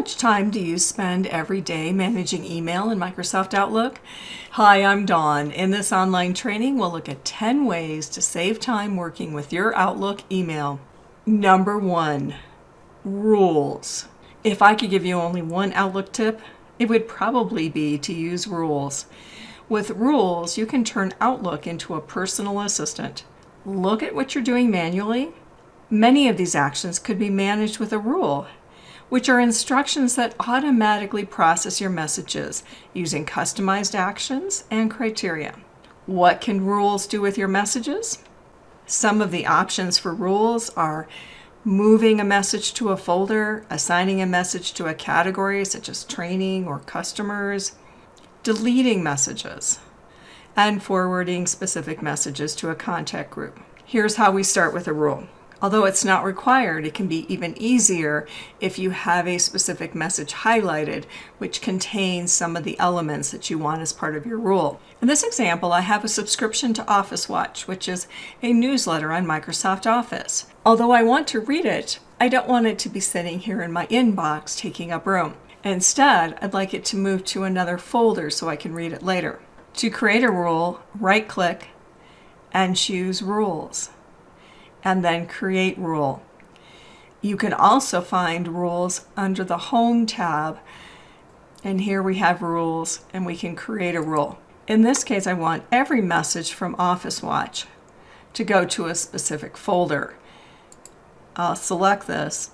much time do you spend every day managing email in Microsoft Outlook? Hi, I'm Dawn. In this online training, we'll look at 10 ways to save time working with your Outlook email. Number 1, rules. If I could give you only one Outlook tip, it would probably be to use rules. With rules, you can turn Outlook into a personal assistant. Look at what you're doing manually. Many of these actions could be managed with a rule, which are instructions that automatically process your messages using customized actions and criteria. What can rules do with your messages? Some of the options for rules are moving a message to a folder, assigning a message to a category such as training or customers, deleting messages, and forwarding specific messages to a contact group. Here's how we start with a rule. Although it's not required, it can be even easier if you have a specific message highlighted, which contains some of the elements that you want as part of your rule. In this example, I have a subscription to Office Watch, which is a newsletter on Microsoft Office. Although I want to read it, I don't want it to be sitting here in my inbox taking up room. Instead, I'd like it to move to another folder so I can read it later. To create a rule, right-click and choose Rules, and then Create Rule. You can also find rules under the Home tab, and here we have rules, and we can create a rule. In this case, I want every message from Office Watch to go to a specific folder. I'll select this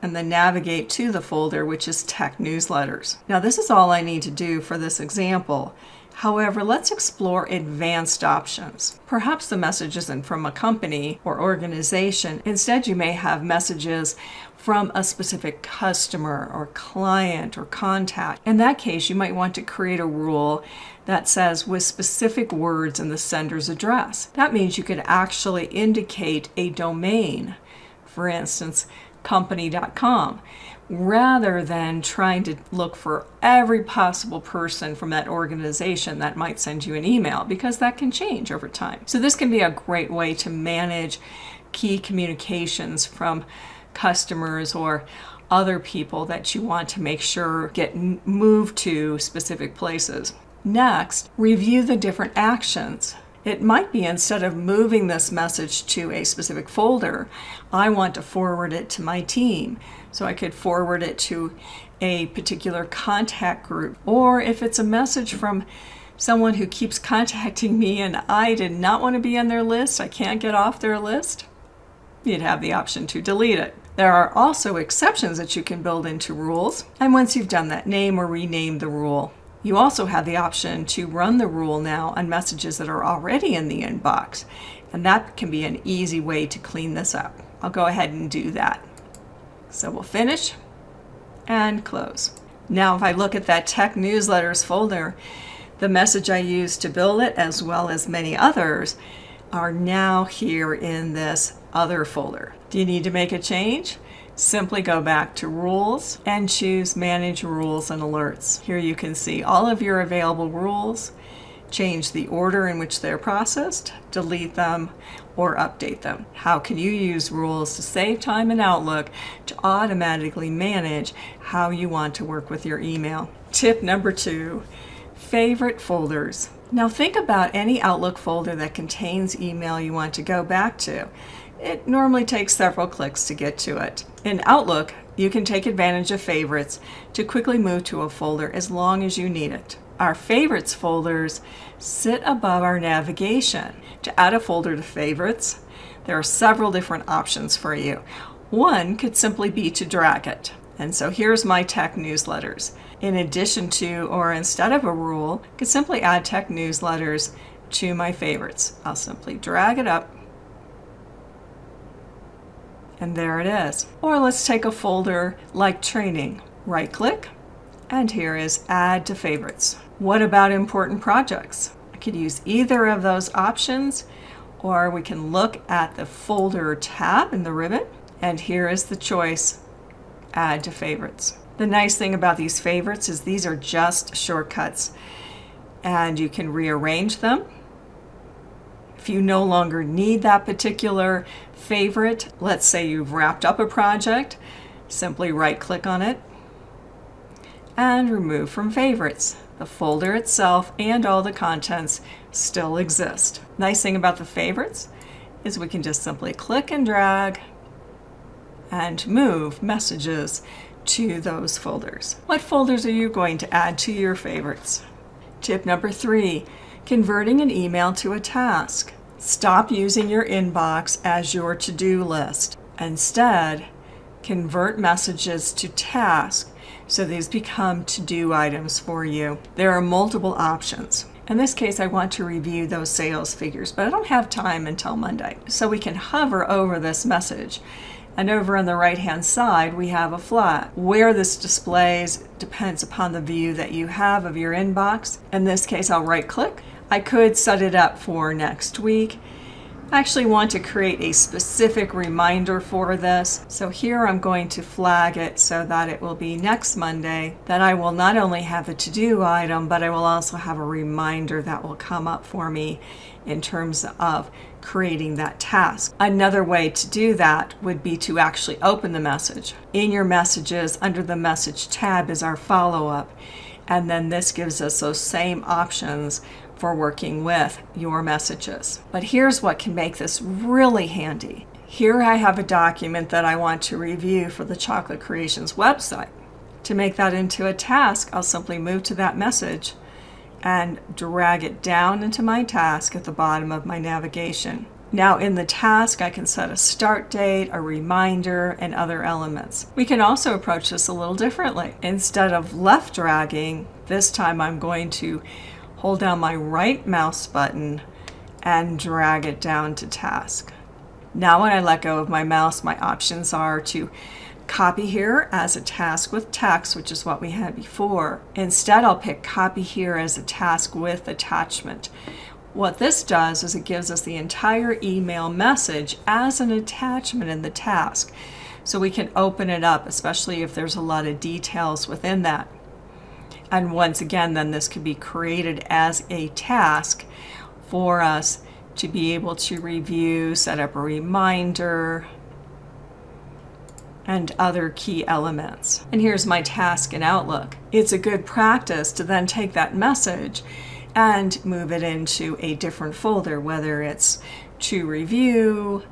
and then navigate to the folder, which is Tech Newsletters. Now, this is all I need to do for this example. However, let's explore advanced options. Perhaps the message isn't from a company or organization. Instead, you may have messages from a specific customer or client or contact. In that case, you might want to create a rule that says with specific words in the sender's address. That means you could actually indicate a domain, for instance, company.com, rather than trying to look for every possible person from that organization that might send you an email, because that can change over time. So this can be a great way to manage key communications from customers or other people that you want to make sure get moved to specific places. Next, review the different actions. It might be instead of moving this message to a specific folder, I want to forward it to my team. So I could forward it to a particular contact group. Or if it's a message from someone who keeps contacting me and I did not want to be on their list, I can't get off their list, you'd have the option to delete it. There are also exceptions that you can build into rules. And once you've done that, name or rename the rule. You also have the option to run the rule now on messages that are already in the inbox, and that can be an easy way to clean this up. I'll go ahead and do that. So we'll finish and close. Now if I look at that Tech Newsletters folder, the message I used to build it, as well as many others, are now here in this other folder. Do you need to make a change? Simply go back to Rules and choose Manage Rules and Alerts. Here you can see all of your available rules, change the order in which they're processed, delete them, or update them. How can you use rules to save time in Outlook to automatically manage how you want to work with your email? Tip number 2, favorite folders. Now think about any Outlook folder that contains email you want to go back to. It normally takes several clicks to get to it. In Outlook, you can take advantage of favorites to quickly move to a folder as long as you need it. Our favorites folders sit above our navigation. To add a folder to favorites, there are several different options for you. One could simply be to drag it. And so here's my Tech Newsletters. In addition to, or instead of a rule, I could simply add Tech Newsletters to my favorites. I'll simply drag it up, and there it is. Or let's take a folder like Training. Right-click, and here is Add to Favorites. What about important projects? I could use either of those options, or we can look at the Folder tab in the ribbon, and here is the choice, Add to Favorites. The nice thing about these favorites is these are just shortcuts, and you can rearrange them. If you no longer need that particular favorite, let's say you've wrapped up a project, simply right-click on it and remove from favorites. The folder itself and all the contents still exist. Nice thing about the favorites is we can just simply click and drag and move messages to those folders. What folders are you going to add to your favorites? Tip number 3, converting an email to a task. Stop using your inbox as your to-do list. Instead, convert messages to tasks so these become to-do items for you. There are multiple options. In this case, I want to review those sales figures, but I don't have time until Monday. So we can hover over this message. And over on the right-hand side, we have a flag. Where this displays depends upon the view that you have of your inbox. In this case, I'll right-click. I could set it up for next week. I actually want to create a specific reminder for this. So here I'm going to flag it so that it will be next Monday, that I will not only have a to-do item, but I will also have a reminder that will come up for me in terms of creating that task. Another way to do that would be to actually open the message. In your messages, under the message tab is our follow-up. And then this gives us those same options for working with your messages. But here's what can make this really handy. Here I have a document that I want to review for the Chocolate Creations website. To make that into a task, I'll simply move to that message and drag it down into my task at the bottom of my navigation. Now in the task, I can set a start date, a reminder, and other elements. We can also approach this a little differently. Instead of left dragging, this time I'm going to hold down my right mouse button and drag it down to task. Now when I let go of my mouse, my options are to copy here as a task with text, which is what we had before. Instead, I'll pick copy here as a task with attachment. What this does is it gives us the entire email message as an attachment in the task. So we can open it up, especially if there's a lot of details within that. And once again, then this could be created as a task for us to be able to review, set up a reminder, and other key elements. And here's my task in Outlook. It's a good practice to then take that message and move it into a different folder, whether it's to review,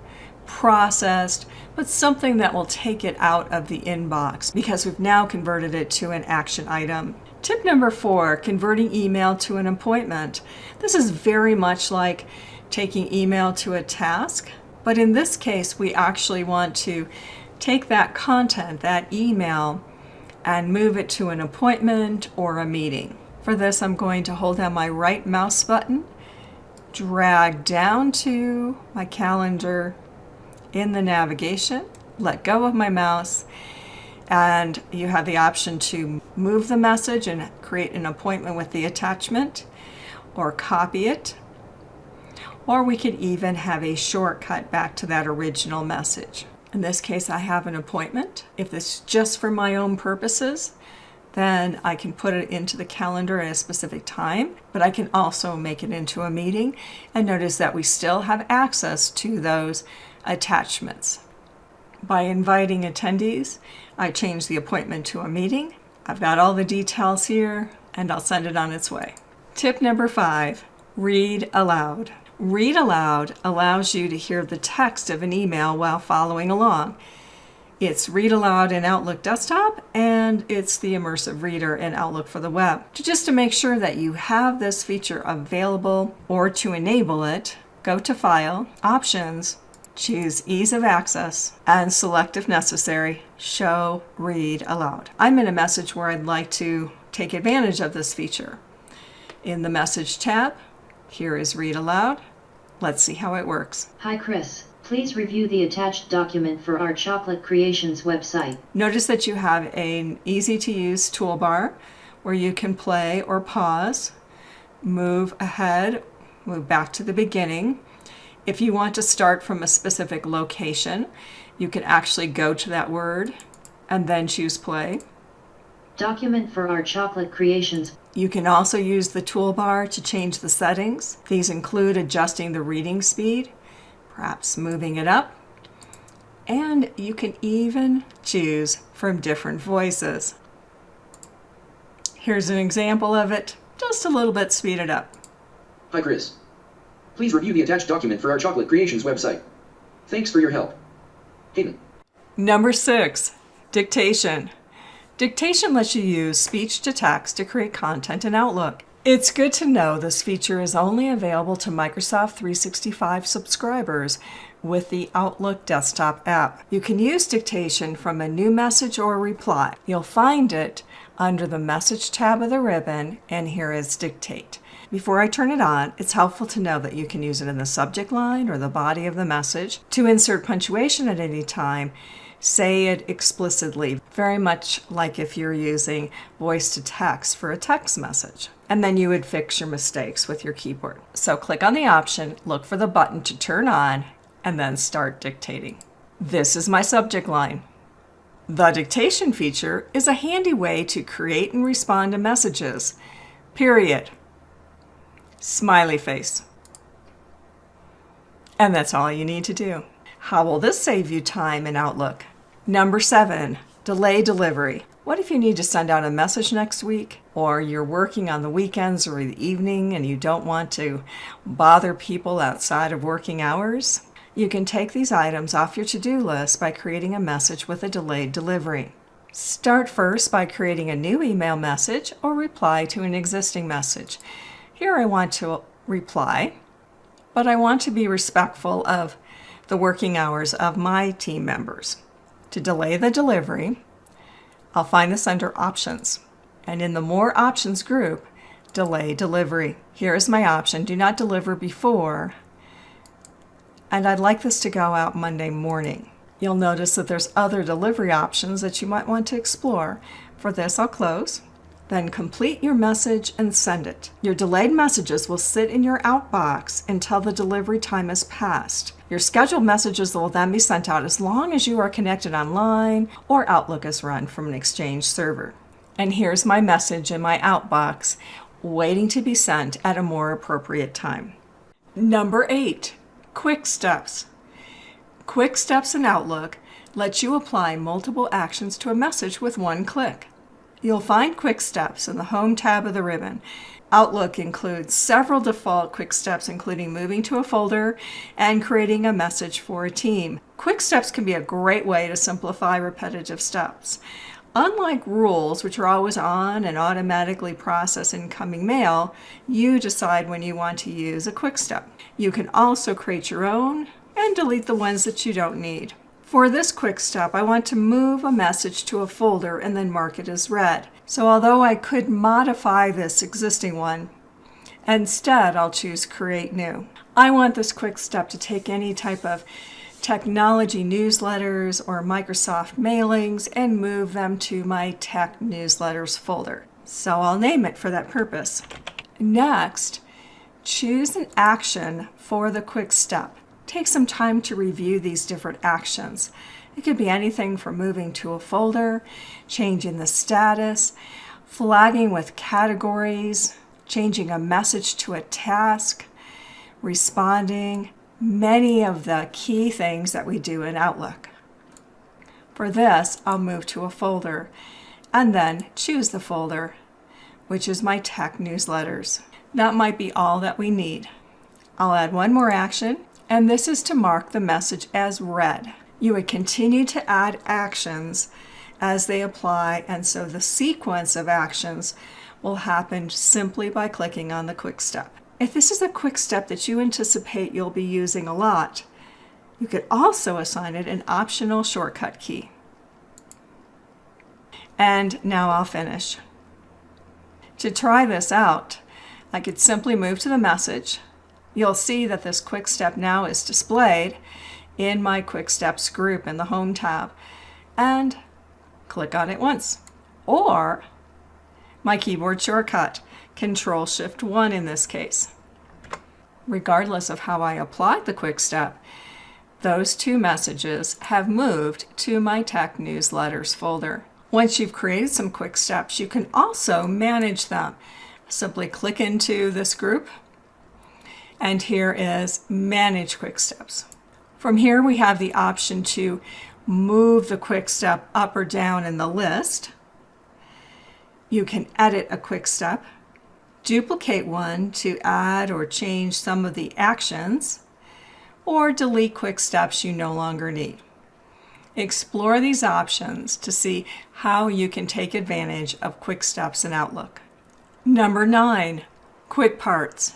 processed, but something that will take it out of the inbox because we've now converted it to an action item. Tip number 4, converting email to an appointment. This is very much like taking email to a task, but in this case, we actually want to take that content, that email, and move it to an appointment or a meeting. For this, I'm going to hold down my right mouse button, drag down to my calendar in the navigation, let go of my mouse, and you have the option to move the message and create an appointment with the attachment, or copy it, or we could even have a shortcut back to that original message. In this case, I have an appointment. If this is just for my own purposes, then I can put it into the calendar at a specific time, but I can also make it into a meeting. And notice that we still have access to those attachments. By inviting attendees, I change the appointment to a meeting. I've got all the details here, and I'll send it on its way. Tip number 5, read aloud. Read aloud allows you to hear the text of an email while following along. It's Read Aloud in Outlook Desktop, and it's the Immersive Reader in Outlook for the web. Just to make sure that you have this feature available or to enable it, go to File, Options, choose Ease of Access, and select if necessary, Show Read Aloud. I'm in a message where I'd like to take advantage of this feature. In the Message tab, here is Read Aloud. Let's see how it works. Hi Chris, please review the attached document for our Chocolate Creations website. Notice that you have an easy-to-use toolbar where you can play or pause, move ahead, move back to the beginning. If you want to start from a specific location, you can actually go to that word and then choose play. Document for our Chocolate Creations. You can also use the toolbar to change the settings. These include adjusting the reading speed, perhaps moving it up, and you can even choose from different voices. Here's an example of it, just a little bit speeded up. Hi Chris. Please review the attached document for our Chocolate Creations website. Thanks for your help. Hayden. Number 6, dictation. Dictation lets you use speech to text to create content in Outlook. It's good to know this feature is only available to Microsoft 365 subscribers with the Outlook desktop app. You can use dictation from a new message or reply. You'll find it under the Message tab of the ribbon, and here is Dictate. Before I turn it on, it's helpful to know that you can use it in the subject line or the body of the message. To insert punctuation at any time, say it explicitly, very much like if you're using voice to text for a text message. And then you would fix your mistakes with your keyboard. So click on the option, look for the button to turn on, and then start dictating. This is my subject line. The dictation feature is a handy way to create and respond to messages. Period. Smiley face. And that's all you need to do. How will this save you time in Outlook? Number 7, delay delivery. What if you need to send out a message next week, or you're working on the weekends or the evening and you don't want to bother people outside of working hours? You can take these items off your to-do list by creating a message with a delayed delivery. Start first by creating a new email message or reply to an existing message. Here I want to reply, but I want to be respectful of the working hours of my team members. To delay the delivery, I'll find this under Options, and in the More Options group, Delay Delivery. Here is my option, do not deliver before, and I'd like this to go out Monday morning. You'll notice that there's other delivery options that you might want to explore. For this, I'll close. Then complete your message and send it. Your delayed messages will sit in your outbox until the delivery time has passed. Your scheduled messages will then be sent out as long as you are connected online or Outlook is run from an Exchange server. And here's my message in my outbox, waiting to be sent at a more appropriate time. Number 8, quick steps. Quick steps in Outlook let you apply multiple actions to a message with one click. You'll find quick steps in the Home tab of the ribbon. Outlook includes several default quick steps, including moving to a folder and creating a message for a team. Quick steps can be a great way to simplify repetitive steps. Unlike rules, which are always on and automatically process incoming mail, you decide when you want to use a quick step. You can also create your own and delete the ones that you don't need. For this quick step, I want to move a message to a folder and then mark it as read. So although I could modify this existing one, instead I'll choose Create New. I want this quick step to take any type of technology newsletters or Microsoft mailings and move them to my Tech Newsletters folder. So I'll name it for that purpose. Next, choose an action for the quick step. Take some time to review these different actions. It could be anything from moving to a folder, changing the status, flagging with categories, changing a message to a task, responding, many of the key things that we do in Outlook. For this, I'll move to a folder and then choose the folder, which is my Tech Newsletters. That might be all that we need. I'll add one more action, and this is to mark the message as read. You would continue to add actions as they apply, and so the sequence of actions will happen simply by clicking on the quick step. If this is a quick step that you anticipate you'll be using a lot, you could also assign it an optional shortcut key. And now I'll finish. To try this out, I could simply move to the message. You'll see that this quick step now is displayed in my quick steps group in the Home tab, and click on it once. Or my keyboard shortcut, Control-Shift-1 in this case. Regardless of how I applied the quick step, those two messages have moved to my Tech Newsletters folder. Once you've created some quick steps, you can also manage them. Simply click into this group, and here is Manage Quick Steps. From here, we have the option to move the quick step up or down in the list. You can edit a quick step, duplicate one to add or change some of the actions, or delete quick steps you no longer need. Explore these options to see how you can take advantage of quick steps in Outlook. Number 9, quick parts.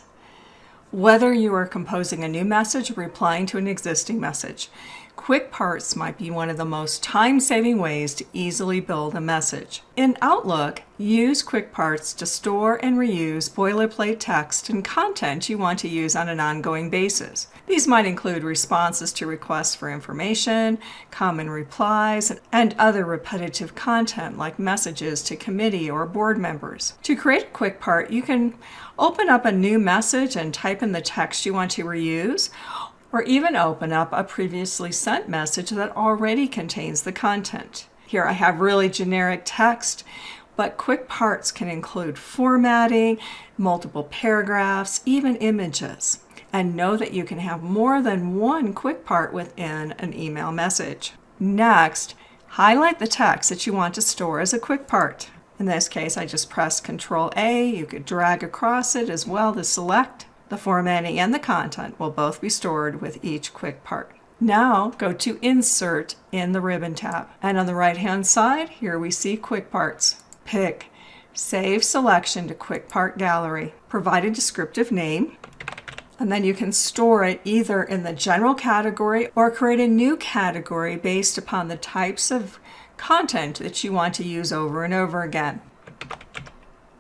Whether you are composing a new message or replying to an existing message, quick parts might be one of the most time-saving ways to easily build a message. In Outlook, use quick parts to store and reuse boilerplate text and content you want to use on an ongoing basis. These might include responses to requests for information, common replies, and other repetitive content like messages to committee or board members. To create a quick part, you can open up a new message and type in the text you want to reuse, or even open up a previously sent message that already contains the content. Here I have really generic text, but quick parts can include formatting, multiple paragraphs, even images. And know that you can have more than one quick part within an email message. Next, highlight the text that you want to store as a quick part. In this case, I just press Ctrl-A. You could drag across it as well to select. The formatting and the content will both be stored with each quick part. Now go to Insert in the Ribbon tab. And on the right-hand side, here we see quick parts. Pick Save Selection to Quick Part Gallery. Provide a descriptive name. And then you can store it either in the general category or create a new category based upon the types of content that you want to use over and over again.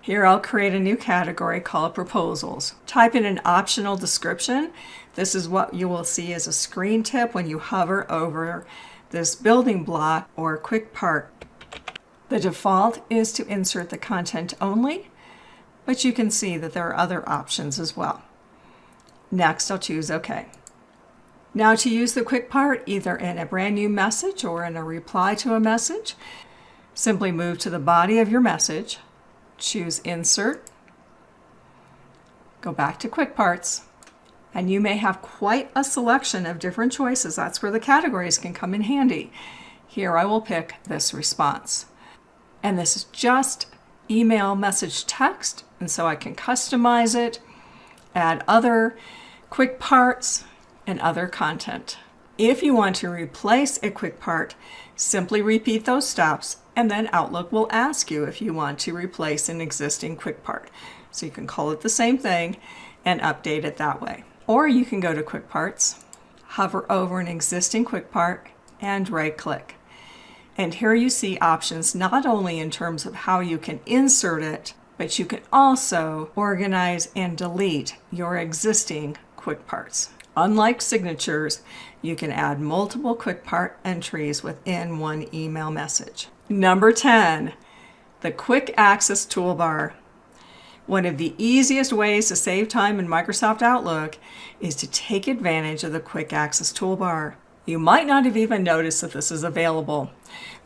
Here I'll create a new category called Proposals. Type in an optional description. This is what you will see as a screen tip when you hover over this building block or quick part. The default is to insert the content only, but you can see that there are other options as well. Next, I'll choose OK. Now to use the quick part either in a brand new message or in a reply to a message, simply move to the body of your message, choose Insert, go back to Quick Parts, and you may have quite a selection of different choices. That's where the categories can come in handy. Here I will pick this response. And this is just email message text, and so I can customize it, add other quick parts and other content. If you want to replace a quick part, simply repeat those steps and then Outlook will ask you if you want to replace an existing quick part. So you can call it the same thing and update it that way. Or you can go to Quick Parts, hover over an existing quick part and right click. And here you see options not only in terms of how you can insert it, but you can also organize and delete your existing quick parts. Unlike signatures, you can add multiple quick part entries within one email message. Number 10, the Quick Access Toolbar. One of the easiest ways to save time in Microsoft Outlook is to take advantage of the Quick Access Toolbar. You might not have even noticed that this is available.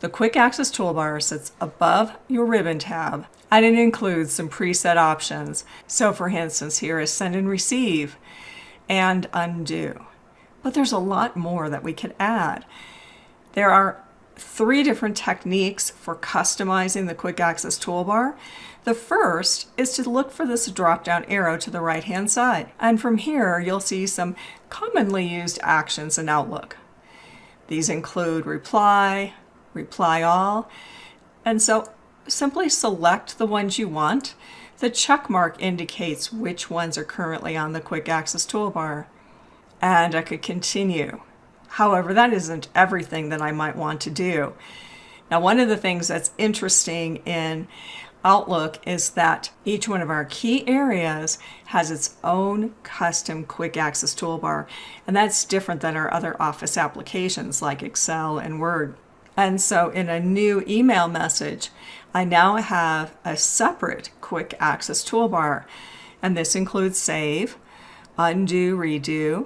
The Quick Access Toolbar sits above your Ribbon tab, and it includes some preset options. So for instance, here is Send and Receive and Undo. But there's a lot more that we could add. There are 3 different techniques for customizing the Quick Access Toolbar. The first is to look for this drop-down arrow to the right-hand side. And from here, you'll see some commonly used actions in Outlook. These include Reply, Reply All, and so simply select the ones you want. The check mark indicates which ones are currently on the Quick Access Toolbar. And I could continue. However, that isn't everything that I might want to do. Now, one of the things that's interesting in Outlook is that each one of our key areas has its own custom Quick Access Toolbar, and that's different than our other Office applications like Excel and Word. And so in a new email message, I now have a separate Quick Access Toolbar, and this includes Save, Undo, Redo.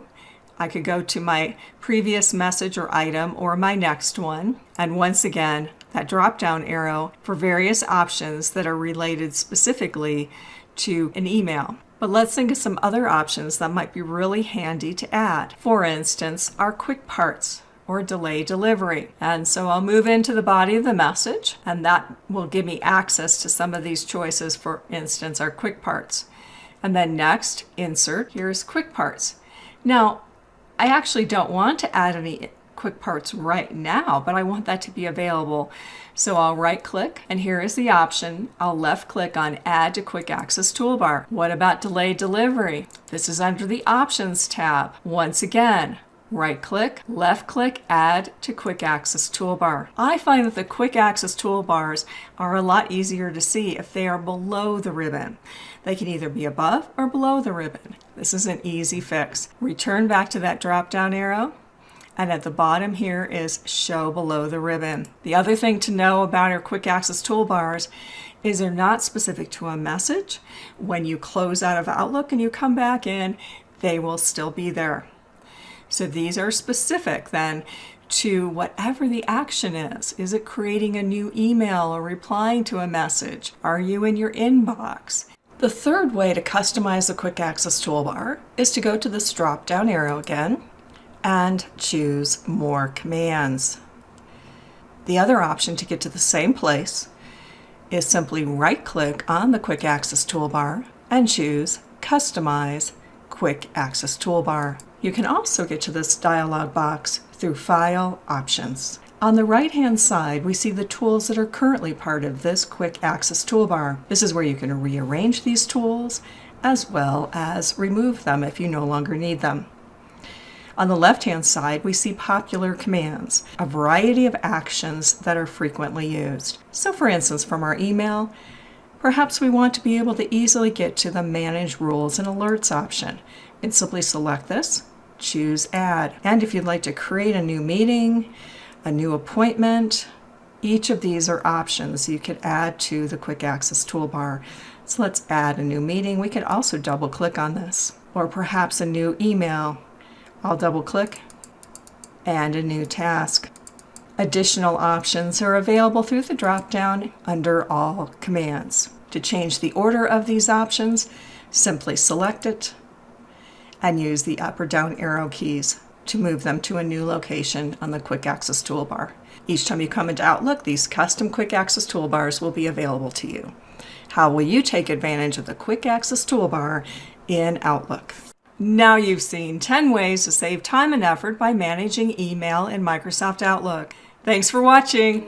I could go to my previous message or item or my next one, and once again, that drop-down arrow for various options that are related specifically to an email. But let's think of some other options that might be really handy to add. For instance, our quick parts. or delay delivery. And so I'll move into the body of the message, and that will give me access to some of these choices, for instance, our quick parts. And then next, insert, here's quick parts. Now, I actually don't want to add any quick parts right now, but I want that to be available. So I'll right click, and here is the option. I'll left click on Add to Quick Access Toolbar. What about Delay Delivery? This is under the Options tab. Once again, right click, left click, Add to Quick Access Toolbar. I find that the Quick Access Toolbars are a lot easier to see if they are below the ribbon. They can either be above or below the ribbon. This is an easy fix. Return back to that drop-down arrow, and at the bottom here is Show Below the Ribbon. The other thing to know about our Quick Access Toolbars is they're not specific to a message. When you close out of Outlook and you come back in, they will still be there. So these are specific then to whatever the action is. Is it creating a new email or replying to a message? Are you in your inbox? The third way to customize the Quick Access Toolbar is to go to this drop-down arrow again and choose More Commands. The other option to get to the same place is simply right-click on the Quick Access Toolbar and choose Customize Quick Access Toolbar. You can also get to this dialog box through File Options. On the right-hand side, we see the tools that are currently part of this Quick Access Toolbar. This is where you can rearrange these tools as well as remove them if you no longer need them. On the left-hand side, we see popular commands, a variety of actions that are frequently used. So for instance, from our email, perhaps we want to be able to easily get to the Manage Rules and Alerts option. And simply select this, choose Add. And if you'd like to create a new meeting, a new appointment, each of these are options you could add to the Quick Access Toolbar. So let's add a new meeting. We could also double click on this, or perhaps a new email. I'll double click, and a new task. Additional options are available through the drop-down under All Commands. To change the order of these options, simply select it and use the up or down arrow keys to move them to a new location on the Quick Access Toolbar. Each time you come into Outlook, these custom Quick Access Toolbars will be available to you. How will you take advantage of the Quick Access Toolbar in Outlook? Now you've seen 10 ways to save time and effort by managing email in Microsoft Outlook. Thanks for watching.